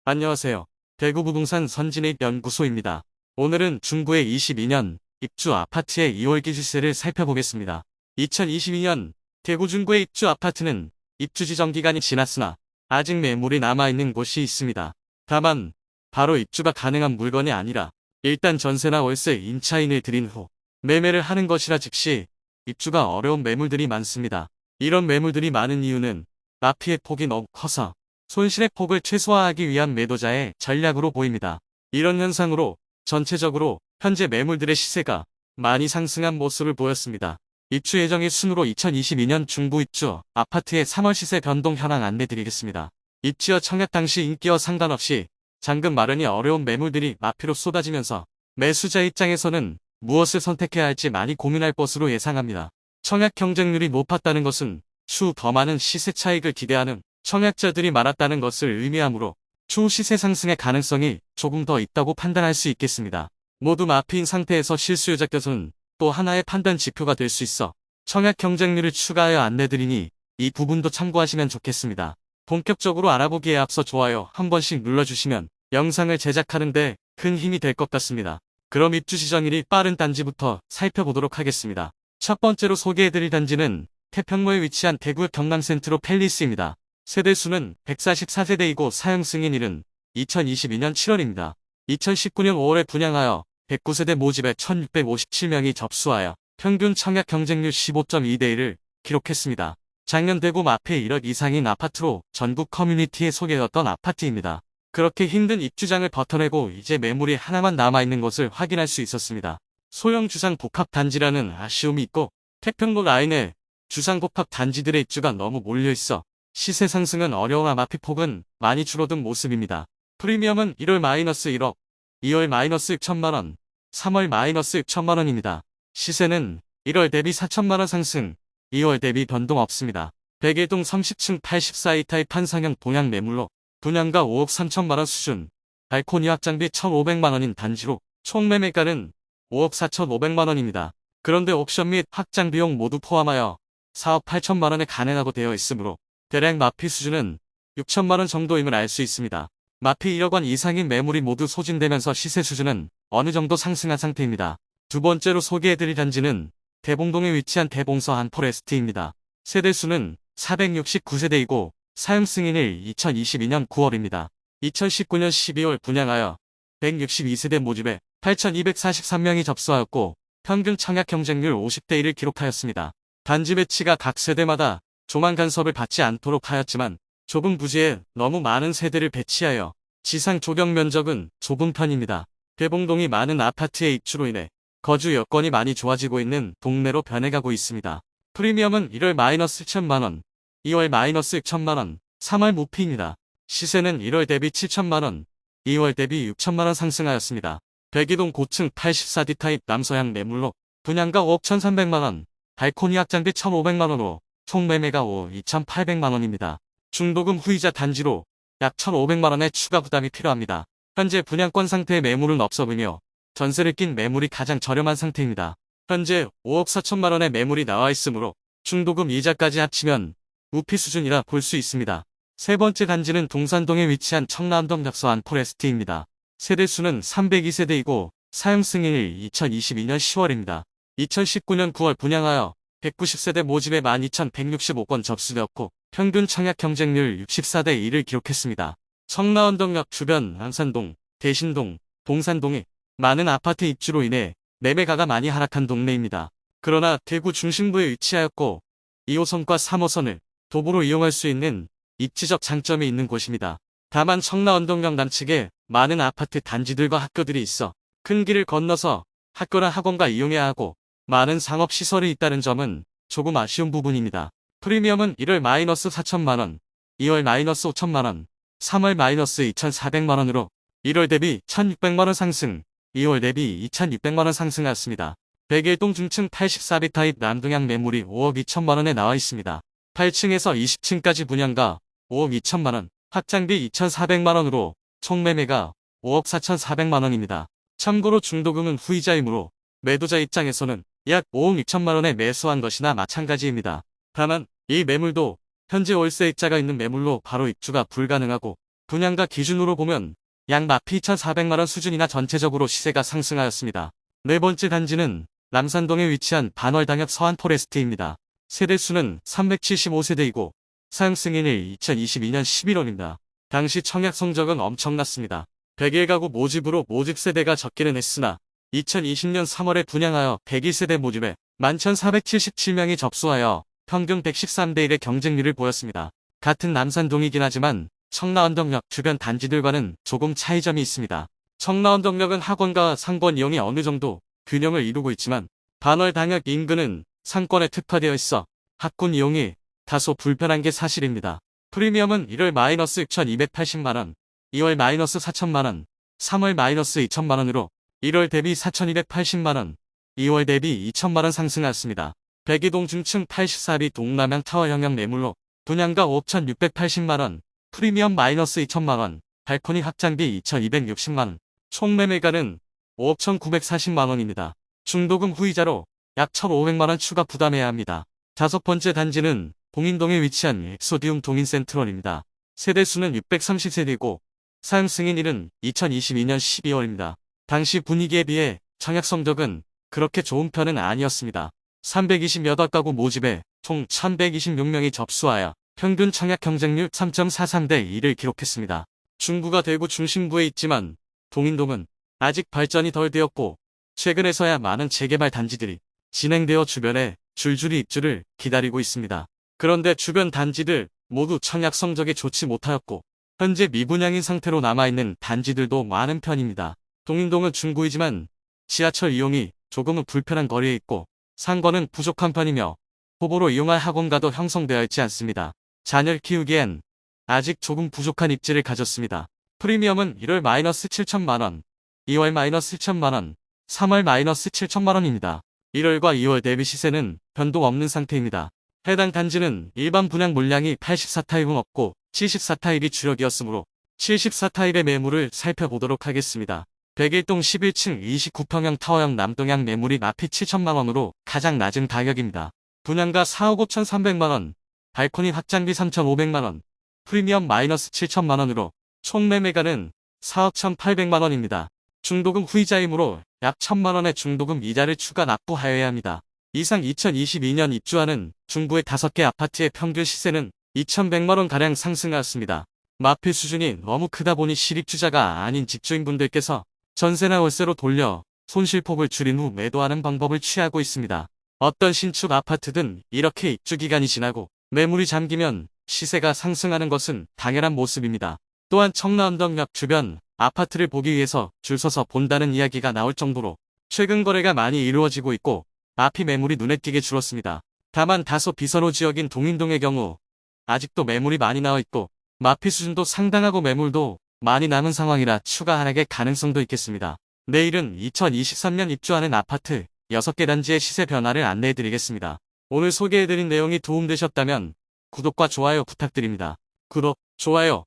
안녕하세요. 대구부동산 선진입 연구소입니다. 오늘은 중구의 22년 입주 아파트의 2월 기시세를 살펴보겠습니다. 2022년 대구 중구의 입주 아파트는 입주 지정 기간이 지났으나 아직 매물이 남아있는 곳이 있습니다. 다만 바로 입주가 가능한 물건이 아니라 일단 전세나 월세 임차인을 들인 후 매매를 하는 것이라 즉시 입주가 어려운 매물들이 많습니다. 이런 매물들이 많은 이유는 마피의 폭이 너무 커서 손실의 폭을 최소화하기 위한 매도자의 전략으로 보입니다. 이런 현상으로 전체적으로 현재 매물들의 시세가 많이 상승한 모습을 보였습니다. 입주 예정일 순으로 2022년 중구 입주 아파트의 3월 시세 변동 현황 안내드리겠습니다. 입지와 청약 당시 인기와 상관없이 잔금 마련이 어려운 매물들이 마피로 쏟아지면서 매수자 입장에서는 무엇을 선택해야 할지 많이 고민할 것으로 예상합니다. 청약 경쟁률이 높았다는 것은 추후 더 많은 시세 차익을 기대하는 청약자들이 많았다는 것을 의미하므로 추후 시세 상승의 가능성이 조금 더 있다고 판단할 수 있겠습니다. 모두 마피인 상태에서 실수요자 껴서는 또 하나의 판단 지표가 될 수 있어 청약 경쟁률을 추가하여 안내드리니 이 부분도 참고하시면 좋겠습니다. 본격적으로 알아보기에 앞서 좋아요 한 번씩 눌러주시면 영상을 제작하는데 큰 힘이 될 것 같습니다. 그럼 입주 지정일이 빠른 단지부터 살펴보도록 하겠습니다. 첫 번째로 소개해드릴 단지는 태평로에 위치한 대구 경남센트로 팰리스입니다. 세대수는 144세대이고 사용 승인일은 2022년 7월입니다. 2019년 5월에 분양하여 109세대 모집에 1657명이 접수하여 평균 청약 경쟁률 15.2대1을 기록했습니다. 작년 대구 마페 1억 이상인 아파트로 전국 커뮤니티에 소개되었던 아파트입니다. 그렇게 힘든 입주장을 버텨내고 이제 매물이 하나만 남아있는 것을 확인할 수 있었습니다. 소형 주상 복합 단지라는 아쉬움이 있고 태평로 라인에 주상 복합 단지들의 입주가 너무 몰려있어 시세 상승은 어려우나 마피폭은 많이 줄어든 모습입니다. 프리미엄은 1월-1억, 2월-6천만원, 3월-6천만원입니다. 시세는 1월 대비 4천만원 상승, 2월 대비 변동 없습니다. 백일동 30층 84A 타입 판상형 동양 매물로 분양가 5억 3천만원 수준, 발코니 확장비 1,500만원인 단지로 총 매매가는 5억 4,500만원입니다. 그런데 옵션 및 확장 비용 모두 포함하여 4억 8천만원에 간행하고 되어 있으므로 대략 마피 수준은 6천만원 정도임을 알 수 있습니다. 마피 1억원 이상인 매물이 모두 소진되면서 시세 수준은 어느 정도 상승한 상태입니다. 두 번째로 소개해드릴 단지는 대봉동에 위치한 대봉서 안포레스트입니다. 세대수는 469세대이고 사용 승인일 2022년 9월입니다. 2019년 12월 분양하여 162세대 모집에 8,243명이 접수하였고 평균 청약 경쟁률 50대1을 기록하였습니다. 단지 배치가 각 세대마다 조망 간섭을 받지 않도록 하였지만 좁은 부지에 너무 많은 세대를 배치하여 지상 조경 면적은 좁은 편입니다. 대봉동이 많은 아파트의 입주로 인해 거주 여건이 많이 좋아지고 있는 동네로 변해가고 있습니다. 프리미엄은 1월-1천만원, 2월-6천만원, 3월 무피입니다. 시세는 1월 대비 7천만원, 2월 대비 6천만원 상승하였습니다. 백이동 고층 84D 타입 남서향 매물로 분양가 5억 1,300만원, 발코니 확장비 1,500만원으로 총 매매가 5억 2,800만원입니다. 중도금 후이자 단지로 약 1,500만원의 추가 부담이 필요합니다. 현재 분양권 상태의 매물은 없어 보이며 전세를 낀 매물이 가장 저렴한 상태입니다. 현재 5억 4천만원의 매물이 나와 있으므로 중도금 이자까지 합치면 무피 수준이라 볼 수 있습니다. 세 번째 단지는 동산동에 위치한 청라암동 닥서 안포레스트입니다. 세대수는 302세대이고 사용 승인일 2022년 10월입니다. 2019년 9월 분양하여 190세대 모집에 12,165건 접수되었고 평균 청약 경쟁률 64대1을 기록했습니다. 청라언덕역 주변 안산동, 대신동, 동산동에 많은 아파트 입주로 인해 매매가가 많이 하락한 동네입니다. 그러나 대구 중심부에 위치하였고 2호선과 3호선을 도보로 이용할 수 있는 입지적 장점이 있는 곳입니다. 다만 청라언덕역 남측에 많은 아파트 단지들과 학교들이 있어 큰 길을 건너서 학교나 학원가 이용해야 하고 많은 상업시설이 있다는 점은 조금 아쉬운 부분입니다. 프리미엄은 1월-4천만원, 2월-5천만원, 3월-2,400만원으로 1월 대비 1,600만원 상승, 2월 대비 2,600만원 상승하였습니다. 백일동 중층 84B 타입 남동향 매물이 5억 2천만원에 나와 있습니다. 8층에서 20층까지 분양가 5억 2천만원, 확장비 2,400만원으로 총 매매가 5억 4,400만원입니다. 참고로 중도금은 후이자이므로 매도자 입장에서는 약 5억 6천만원에 매수한 것이나 마찬가지입니다. 다만 이 매물도 현재 월세 입자가 있는 매물로 바로 입주가 불가능하고 분양가 기준으로 보면 약 마피 2,400만원 수준이나 전체적으로 시세가 상승하였습니다. 네 번째 단지는 남산동에 위치한 반월당역 서한포레스트입니다. 세대수는 375세대이고 사용 승인일 2022년 11월입니다. 당시 청약 성적은 엄청났습니다. 101가구 모집으로 모집 세대가 적기는 했으나 2020년 3월에 분양하여 101세대 모집에 11,477명이 접수하여 평균 113대 1의 경쟁률을 보였습니다. 같은 남산동이긴 하지만 청라언덕역 주변 단지들과는 조금 차이점이 있습니다. 청라언덕역은 학원과 상권 이용이 어느 정도 균형을 이루고 있지만 반월당역 인근은 상권에 특화되어 있어 학군 이용이 다소 불편한 게 사실입니다. 프리미엄은 1월 -6,280만원, 2월 -4,000만원, 3월 -2,000만원으로 1월 대비 4,280만원, 2월 대비 2,000만원 상승하였습니다. 백이동 중층 84비 동남향 타워형형 매물로 분양가 5,680만원, 프리미엄 -2,000만원, 발코니 확장비 2,260만원, 총 매매가는 5,940만원입니다. 중도금 후이자로 약 1,500만원 추가 부담해야 합니다. 다섯 번째 단지는 봉인동에 위치한 엑소디움 동인센트럴입니다. 세대수는 630세대이고 사용 승인일은 2022년 12월입니다. 당시 분위기에 비해 청약 성적은 그렇게 좋은 편은 아니었습니다. 320여 가구 모집에 총 1,126명이 접수하여 평균 청약 경쟁률 3.43대 2를 기록했습니다. 중구가 대구 중심부에 있지만 동인동은 아직 발전이 덜 되었고 최근에서야 많은 재개발 단지들이 진행되어 주변에 줄줄이 입주를 기다리고 있습니다. 그런데 주변 단지들 모두 청약 성적이 좋지 못하였고 현재 미분양인 상태로 남아있는 단지들도 많은 편입니다. 동인동은 중구이지만 지하철 이용이 조금은 불편한 거리에 있고 상권은 부족한 편이며 후보로 이용할 학원가도 형성되어 있지 않습니다. 자녀를 키우기엔 아직 조금 부족한 입지를 가졌습니다. 프리미엄은 1월 -7천만원, 2월 -1천만원, 3월 -7천만원입니다. 1월과 2월 대비 시세는 변동 없는 상태입니다. 해당 단지는 일반 분양 물량이 84타입은 없고 74타입이 주력이었으므로 74타입의 매물을 살펴보도록 하겠습니다. 101동 11층 29평형 타워형 남동향 매물이 마피 7천만원으로 가장 낮은 가격입니다. 분양가 4억 5,300만원, 발코니 확장비 3,500만원, 프리미엄 -7천만원으로 총 매매가는 4억 1,800만원입니다. 중도금 후이자이므로 약 1,000만원의 중도금 이자를 추가 납부하여야 합니다. 이상 2022년 입주하는 중구의 5개 아파트의 평균 시세는 2,100만원가량 상승하였습니다. 마피 수준이 너무 크다 보니 실입주자가 아닌 집주인분들께서 전세나 월세로 돌려 손실폭을 줄인 후 매도하는 방법을 취하고 있습니다. 어떤 신축 아파트든 이렇게 입주기간이 지나고 매물이 잠기면 시세가 상승하는 것은 당연한 모습입니다. 또한 청라언덕역 주변 아파트를 보기 위해서 줄 서서 본다는 이야기가 나올 정도로 최근 거래가 많이 이루어지고 있고 마피 매물이 눈에 띄게 줄었습니다. 다만 다소 비선호 지역인 동인동의 경우 아직도 매물이 많이 나와 있고 마피 수준도 상당하고 매물도 많이 남은 상황이라 추가 하락의 가능성도 있겠습니다. 내일은 2023년 입주하는 아파트 6개 단지의 시세 변화를 안내해드리겠습니다. 오늘 소개해드린 내용이 도움되셨다면 구독과 좋아요 부탁드립니다. 구독, 좋아요,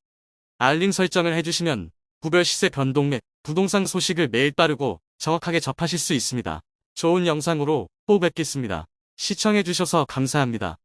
알림 설정을 해주시면 구별 시세 변동 및 부동산 소식을 매일 빠르고 정확하게 접하실 수 있습니다. 좋은 영상으로 또 뵙겠습니다. 시청해주셔서 감사합니다.